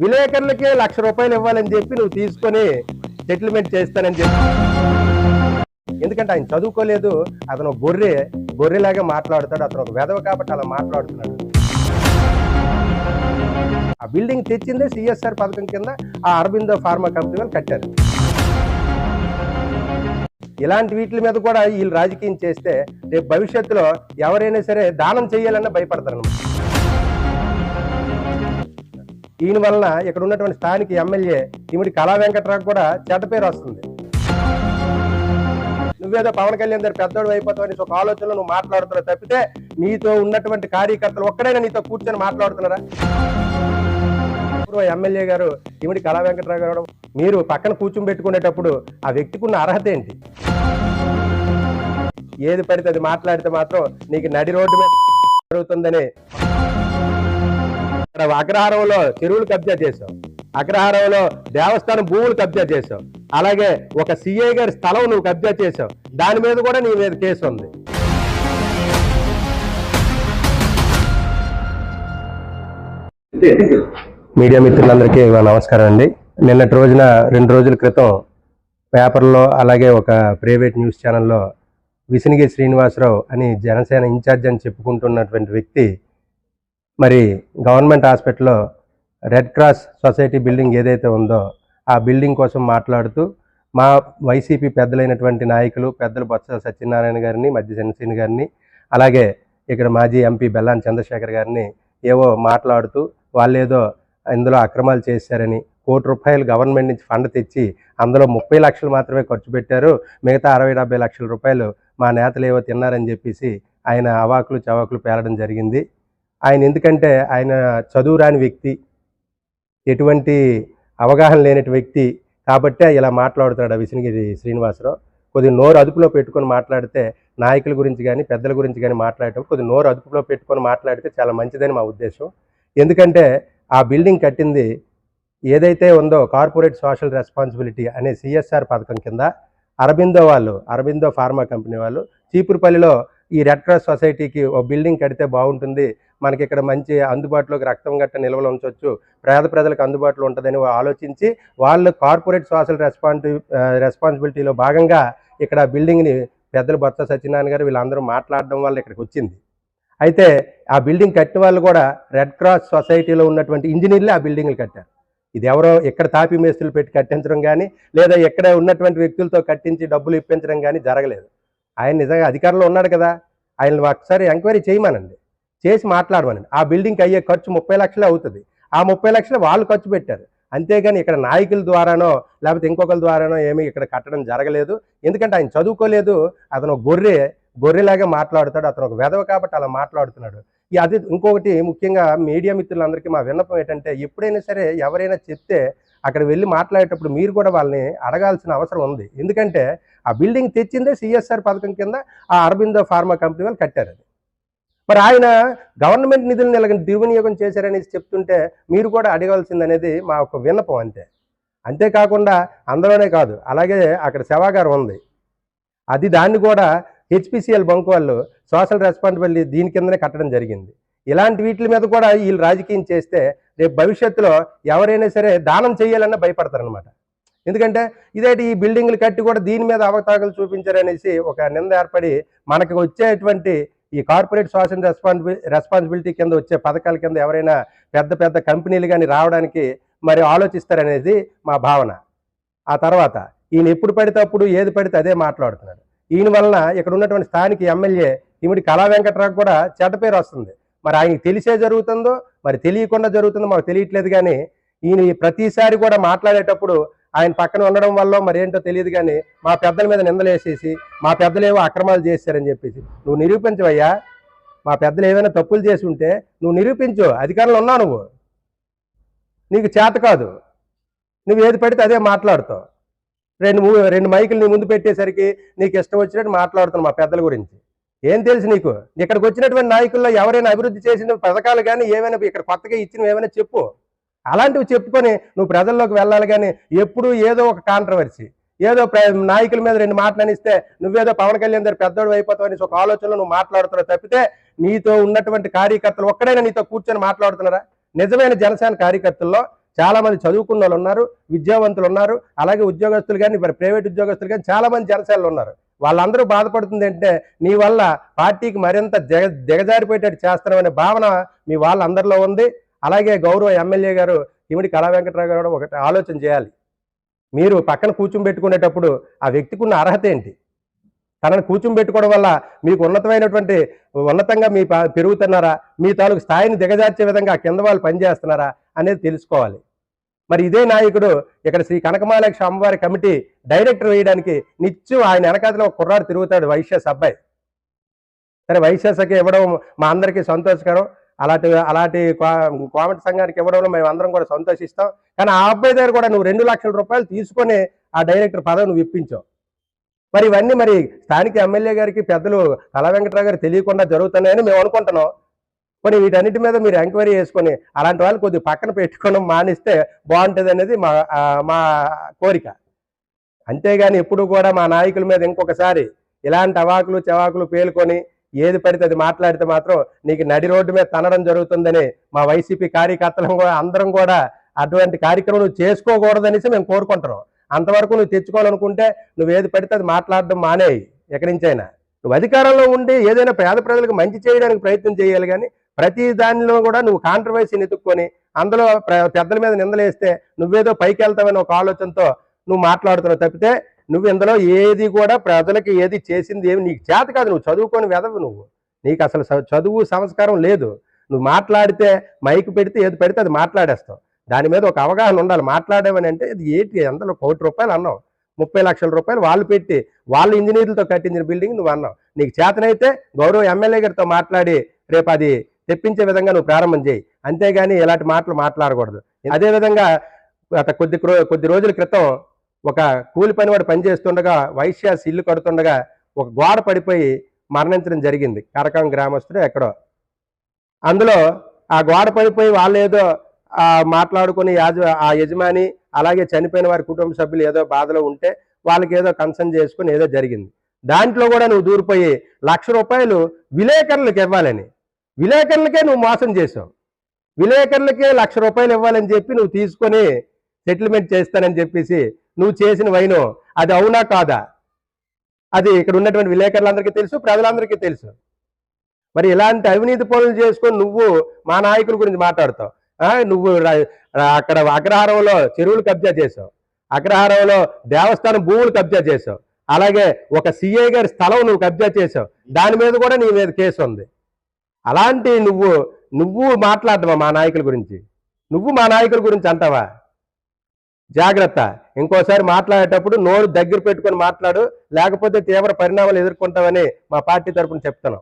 విలేకరులకే ₹1,00,000 ఇవ్వాలని చెప్పి నువ్వు తీసుకొని సెటిల్మెంట్ చేస్తానని చెప్పి. ఎందుకంటే ఆయన చదువుకోలేదు, అతను గొర్రెలాగా మాట్లాడతాడు, అతను ఒక వెధవ కాబట్టి అలా మాట్లాడుతున్నాడు. ఆ బిల్డింగ్ తెచ్చిందే సిఎస్ఆర్ పథకం కింద ఆ అరబిందో ఫార్మా కంపెనీ వాళ్ళు కట్టారు. ఇలాంటి వీటి మీద కూడా వీళ్ళు రాజకీయం చేస్తే రేపు భవిష్యత్తులో ఎవరైనా సరే దానం చేయాలన్నా భయపడతారు. ఈయన వలన ఇక్కడ ఉన్నటువంటి స్థానిక ఎమ్మెల్యే ఇమిడి కళా వెంకట్రావు కూడా చెడ్డ పేరు వస్తుంది. నువ్వేదో పవన్ కళ్యాణ్ గారు పెద్దోడు అయిపోతావని ఒక ఆలోచనలో నువ్వు మాట్లాడుతున్నావు తప్పితే నీతో ఉన్నటువంటి కార్యకర్తలు ఒక్కడైనా నీతో కూర్చొని మాట్లాడుతున్నారా? ఎమ్మెల్యే గారు ఇమిడి కళా వెంకట్రావు గారు మీరు పక్కన కూర్చుని పెట్టుకునేటప్పుడు ఆ వ్యక్తికి ఉన్న అర్హత ఏంటి? ఏది పడితే అది మాట్లాడితే మాత్రం నీకు నడి రోడ్డు మీద జరుగుతుందని. అగ్రహారంలో చెరువులు కబ్జా చేశావు, అగ్రహారంలో దేవస్థానం భూములు కబ్జా చేశావు, అలాగే ఒక సిఐ గారి స్థలం నువ్వు కబ్జా చేశావు, దాని మీద కూడా నీ మీద కేసు ఉంది. మీడియా మిత్రులందరికీ నమస్కారం అండి. నిన్నటి రోజున 2 రోజుల క్రితం పేపర్లో అలాగే ఒక ప్రైవేట్ న్యూస్ ఛానల్లో విసినిగి శ్రీనివాసరావు అని జనసేన ఇన్ఛార్జ్ అని చెప్పుకుంటున్నటువంటి వ్యక్తి మరి గవర్నమెంట్ హాస్పిటల్లో రెడ్ క్రాస్ సొసైటీ బిల్డింగ్ ఏదైతే ఉందో ఆ బిల్డింగ్ కోసం మాట్లాడుతూ మా వైసీపీ పెద్దలైనటువంటి నాయకులు పెద్దలు బొత్స సత్యనారాయణ గారిని, మధ్య జనసేన గారిని, అలాగే ఇక్కడ మాజీ ఎంపీ బెల్లాని చంద్రశేఖర్ గారిని ఏవో మాట్లాడుతూ వాళ్ళేదో ఇందులో అక్రమాలు చేశారని, ₹1,00,00,000 గవర్నమెంట్ నుంచి ఫండ్ తెచ్చి అందులో 30 లక్షలు మాత్రమే ఖర్చు పెట్టారు, మిగతా 60-70 లక్షల రూపాయలు మా నేతలు ఏవో తిన్నారని చెప్పేసి ఆయన అవాకులు చవాకులు పేలడం జరిగింది. ఆయన ఎందుకంటే ఆయన చదువు రాని వ్యక్తి, ఎటువంటి అవగాహన లేని వ్యక్తి కాబట్టే ఇలా మాట్లాడుతున్నాడు విసినిగిరి శ్రీనివాసరావు. కొద్దిగా నోరు అదుపులో పెట్టుకొని మాట్లాడితే, నాయకుల గురించి కానీ పెద్దల గురించి కానీ మాట్లాడేటప్పుడు కొద్దిగా నోరు అదుపులో పెట్టుకొని మాట్లాడితే చాలా మంచిదని మా ఉద్దేశం. ఎందుకంటే ఆ బిల్డింగ్ కట్టింది ఏదైతే ఉందో కార్పొరేట్ సోషల్ రెస్పాన్సిబిలిటీ అనే సిఎస్ఆర్ పథకం కింద అరబిందో ఫార్మా కంపెనీ వాళ్ళు చీపురుపల్లిలో ఈ రెడ్ క్రాస్ సొసైటీకి ఒక బిల్డింగ్ కడితే బాగుంటుంది, మనకి ఇక్కడ మంచి అందుబాటులోకి రక్తం గట్ట నిల్వలు ఉంచవచ్చు, పేద ప్రజలకు అందుబాటులో ఉంటుందని ఆలోచించి వాళ్ళు కార్పొరేట్ సోషల్ రెస్పాన్సిబిలిటీలో భాగంగా ఇక్కడ బిల్డింగ్ని పెద్దలు బొత్స సత్యనారాయణ గారు వీళ్ళందరూ మాట్లాడడం వల్ల ఇక్కడికి వచ్చింది. అయితే ఆ బిల్డింగ్ కట్టిన వాళ్ళు కూడా రెడ్ క్రాస్ సొసైటీలో ఉన్నటువంటి ఇంజనీర్లే ఆ బిల్డింగ్లు కట్టారు. ఇది ఎవరో ఎక్కడ తాపీ మేస్త్రులు పెట్టి కట్టించడం కానీ లేదా ఎక్కడ ఉన్నటువంటి వ్యక్తులతో కట్టించి డబ్బులు ఇప్పించడం కానీ జరగలేదు. ఆయన నిజంగా అధికారంలో ఉన్నాడు కదా, ఆయన ఒకసారి ఎంక్వైరీ చేయమనండి, చేసి మాట్లాడమనండి. ఆ బిల్డింగ్కి అయ్యే ఖర్చు 30 లక్షలే అవుతుంది. ఆ 30 లక్షలు వాళ్ళు ఖర్చు పెట్టారు, అంతేగాని ఇక్కడ నాయకుల ద్వారానో లేకపోతే ఇంకొకరి ద్వారానో ఏమీ ఇక్కడ కట్టడం జరగలేదు. ఎందుకంటే ఆయన చదువుకోలేదు, అతను గొర్రెలాగా మాట్లాడుతాడు, అతను ఒక వెధవ కాబట్టి అలా మాట్లాడుతున్నాడు. అది ఇంకొకటి ముఖ్యంగా మీడియా మిత్రులందరికీ మా విన్నపం ఏంటంటే, ఎప్పుడైనా సరే ఎవరైనా చెప్తే అక్కడ వెళ్ళి మాట్లాడేటప్పుడు మీరు కూడా వాళ్ళని అడగాల్సిన అవసరం ఉంది. ఎందుకంటే ఆ బిల్డింగ్ తెచ్చిందే సిఎస్ఆర్ పథకం కింద ఆ అరబిందో ఫార్మా కంపెనీ వాళ్ళు కట్టారు. అది మరి ఆయన గవర్నమెంట్ నిధులను ఇలా దుర్వినియోగం చేశారనేసి చెప్తుంటే మీరు కూడా అడగాల్సిందనేది మా ఒక విన్నపం అంతే. అంతేకాకుండా అందులోనే కాదు, అలాగే అక్కడ శవాగారం ఉంది, దాన్ని కూడా హెచ్పిసిఎల్ బంక్ వాళ్ళు సోషల్ రెస్పాన్సిబిలిటీ దీని కిందనే కట్టడం జరిగింది. ఇలాంటి వీటి మీద కూడా వీళ్ళు రాజకీయం చేస్తే రేపు భవిష్యత్తులో ఎవరైనా సరే దానం చేయాలన్నా భయపడతారనమాట. ఎందుకంటే ఇదేంటి ఈ బిల్డింగ్లు కట్టి కూడా దీని మీద అవతాకలు చూపించారనేసి ఒక నింద ఏర్పడి మనకు వచ్చేటువంటి ఈ కార్పొరేట్ సోషల్ రెస్పాన్సిబిలిటీ కింద వచ్చే పథకాల కింద ఎవరైనా పెద్ద కంపెనీలు కానీ రావడానికి మరి ఆలోచిస్తారనేది మా భావన. ఆ తర్వాత ఈయన ఎప్పుడు పడితే అప్పుడు ఏది పడితే అదే మాట్లాడుతున్నాడు. ఈయన వలన ఇక్కడ ఉన్నటువంటి స్థానిక ఎమ్మెల్యే ఇమిడి కళా వెంకట్రావు కూడా చెడ్డ పేరు వస్తుంది. మరి ఆయనకి తెలిసే జరుగుతుందో మరి తెలియకుండా జరుగుతుందో మాకు తెలియట్లేదు. కానీ ఈయన ప్రతిసారి కూడా మాట్లాడేటప్పుడు ఆయన పక్కన ఉండడం వల్ల మరి ఏంటో తెలియదు, కానీ మా పెద్దల మీద నిందలేసేసి మా పెద్దలేవో అక్రమాలు చేశారని చెప్పేసి నువ్వు నిరూపించవయ్యా. మా పెద్దలు ఏమైనా తప్పులు చేసి ఉంటే నువ్వు నిరూపించు, అధికారంలో ఉన్నావు, నీకు చేత కాదు, నువ్వు ఏది పడితే అదే మాట్లాడుతావు. రెండు మైకులు నీ ముందు పెట్టేసరికి నీకు ఇష్టం వచ్చినట్టు మాట్లాడుతున్నావు మా పెద్దల గురించి. ఏం తెలుసు నీకు? ఇక్కడికి వచ్చినటువంటి నాయకుల్లో ఎవరైనా అభివృద్ధి చేసిన పథకాలు కానీ ఏమైనా ఇక్కడ కొత్తగా ఇచ్చినవి ఏమైనా చెప్పు. అలాంటివి చెప్పుకొని నువ్వు ప్రజల్లోకి వెళ్ళాలి. కానీ ఎప్పుడు ఏదో ఒక కాంట్రవర్సీ, ఏదో నాయకుల మీద 2 మాటలు అనిస్తే నువ్వేదో పవన్ కళ్యాణ్ గారు పెద్దోడు అయిపోతావని ఒక ఆలోచనలో నువ్వు మాట్లాడుతున్నావు తప్పితే నీతో ఉన్నటువంటి కార్యకర్తలు ఒక్కడైనా నీతో కూర్చొని మాట్లాడుతున్నారా? నిజమైన జనసేన కార్యకర్తల్లో చాలా మంది చదువుకున్న వాళ్ళు ఉన్నారు, విద్యావంతులు ఉన్నారు, అలాగే ఉద్యోగస్తులు కానీ మరి ప్రైవేట్ ఉద్యోగస్తులు కానీ చాలా మంది జనసేనలు ఉన్నారు. వాళ్ళందరూ బాధపడుతుంది అంటే నీ వల్ల పార్టీకి మరింత దిగజారిపోయేటట్టు చేస్తున్నామనే భావన మీ వాళ్ళందరిలో ఉంది. అలాగే గౌరవ ఎమ్మెల్యే గారు ఇమిడి కళా వెంకట్రావు గారు ఒకటి ఆలోచన చేయాలి. మీరు పక్కన కూర్చుంబెట్టుకునేటప్పుడు ఆ వ్యక్తికి ఉన్న అర్హత ఏంటి? తనను కూర్చుంబెట్టుకోవడం వల్ల మీకు ఉన్నతంగా మీ పెరుగుతున్నారా, మీ తాలూకు స్థాయిని దిగజార్చే విధంగా కింద వాళ్ళు పనిచేస్తున్నారా అనేది తెలుసుకోవాలి. మరి ఇదే నాయకుడు ఇక్కడ శ్రీ కనకమహాలక్ష్మి అమ్మవారి కమిటీ డైరెక్టర్ వేయడానికి నిత్యం ఆయన వెనకాతలో ఒక కుర్రాడు తిరుగుతాడు, వైశ్యాస్ అబ్బాయి. సరే వైశ్యాసకి ఇవ్వడం మా అందరికీ సంతోషకరం. అలాంటి కోమటి సంఘానికి ఇవ్వడంలో మేము అందరం కూడా సంతోషిస్తాం. కానీ ఆ అబ్బాయి దగ్గర కూడా నువ్వు 2 లక్షల రూపాయలు తీసుకొని ఆ డైరెక్టర్ పదవి నువ్వు ఇప్పించావు. మరి ఇవన్నీ మరి స్థానిక ఎమ్మెల్యే గారికి పెద్దలు కళా వెంకట్రావు గారు తెలియకుండా జరుగుతున్నాయని మేము అనుకుంటున్నాం. మరి వీటన్నిటి మీద మీరు ఎంక్వైరీ చేసుకొని అలాంటి వాళ్ళు కొద్దిగా పక్కన పెట్టుకోవడం మానేస్తే బాగుంటుంది అనేది మా కోరిక. అంతేగాని ఎప్పుడు కూడా మా నాయకుల మీద ఇంకొకసారి ఇలాంటి అవాకులు చెవాకులు పేలుకొని ఏది పడితే అది మాట్లాడితే మాత్రం నీకు నడి రోడ్డు మీద తనడం జరుగుతుందని మా వైసీపీ కార్యకర్తలు కూడా అందరం కూడా అటువంటి కార్యక్రమం నువ్వు చేసుకోకూడదనేసి మేము కోరుకుంటున్నాం. అంతవరకు నువ్వు తెచ్చుకోవాలనుకుంటే నువ్వు ఏది పడితే అది మాట్లాడడం మానేయి. ఎక్కడి నుంచైనా నువ్వు అధికారంలో ఉండి ఏదైనా పేద ప్రజలకు మంచి చేయడానికి ప్రయత్నం చేయాలి, కానీ ప్రతి దానిలో కూడా నువ్వు కాంట్రవర్సీని ఎత్తుక్కొని అందులో పెద్దల మీద నిందలేస్తే నువ్వేదో పైకి వెళ్తావని ఒక ఆలోచనతో నువ్వు మాట్లాడుతున్నావు తప్పితే నువ్వు ఇందులో ఏది కూడా ప్రజలకి ఏది చేసింది ఏమి నీకు చేత కాదు. నువ్వు చదువుకొని వెదవు, నీకు అసలు చదువు సంస్కారం లేదు. నువ్వు మాట్లాడితే మైకు పెడితే ఏది పెడితే అది మాట్లాడేస్తావు. దాని మీద ఒక అవగాహన ఉండాలి. మాట్లాడేవని అంటే ఇది ఏంటి, అందులో ₹1 కోటి అన్నావు, 30 లక్షల రూపాయలు వాళ్ళు పెట్టి వాళ్ళు ఇంజనీర్లతో కట్టించిన బిల్డింగ్ నువ్వు అన్నావు. నీకు చేతనైతే గౌరవ ఎమ్మెల్యే గారితో మాట్లాడి రేపు అది తెప్పించే విధంగా నువ్వు ప్రారంభం చేయి. అంతేగాని ఇలాంటి మాటలు మాట్లాడకూడదు. అదేవిధంగా గత కొద్ది రోజుల క్రితం ఒక కూలి పనివాడు పనిచేస్తుండగా వైశ్యాస్ ఇల్లు కడుతుండగా ఒక గోడ పడిపోయి మరణించడం జరిగింది. కరకం గ్రామస్తుడు ఎక్కడో. అందులో ఆ గోడ పడిపోయి వాళ్ళు ఏదో మాట్లాడుకుని ఆ యజమాని అలాగే చనిపోయిన వారి కుటుంబ సభ్యులు ఏదో బాధలో ఉంటే వాళ్ళకి ఏదో కన్సర్న్ చేసుకుని ఏదో జరిగింది. దాంట్లో కూడా నువ్వు దూరిపోయి ₹1,00,000 విలేకరులకు ఇవ్వాలని, విలేకరులకే నువ్వు మోసం చేసావు. విలేకరులకే ₹1,00,000 ఇవ్వాలని చెప్పి నువ్వు తీసుకొని సెటిల్మెంట్ చేస్తానని చెప్పేసి నువ్వు చేసిన వైను అది అవునా కాదా? అది ఇక్కడ ఉన్నటువంటి విలేకరులందరికీ తెలుసు, ప్రజలందరికీ తెలుసు. మరి ఇలాంటి అవినీతి పనులు చేసుకొని నువ్వు మా నాయకుల గురించి మాట్లాడతావు. నువ్వు అక్కడ అగ్రహారంలో చెరువులు కబ్జా చేసావు, అగ్రహారంలో దేవస్థానం భూములు కబ్జా చేసావు, అలాగే ఒక సిఐ గారి స్థలం నువ్వు కబ్జా చేసావు. దాని మీద కూడా నీ మీద కేసు ఉంది. అలాంటి నువ్వు మాట్లాడవా మా నాయకుల గురించి? నువ్వు మా నాయకుల గురించి అంటావా? జాగ్రత్త. ఇంకోసారి మాట్లాడేటప్పుడు నోరు దగ్గర పెట్టుకొని మాట్లాడు, లేకపోతే తీవ్ర పరిణామాలు ఎదుర్కొంటావని మా పార్టీ తరఫున చెప్తున్నాం.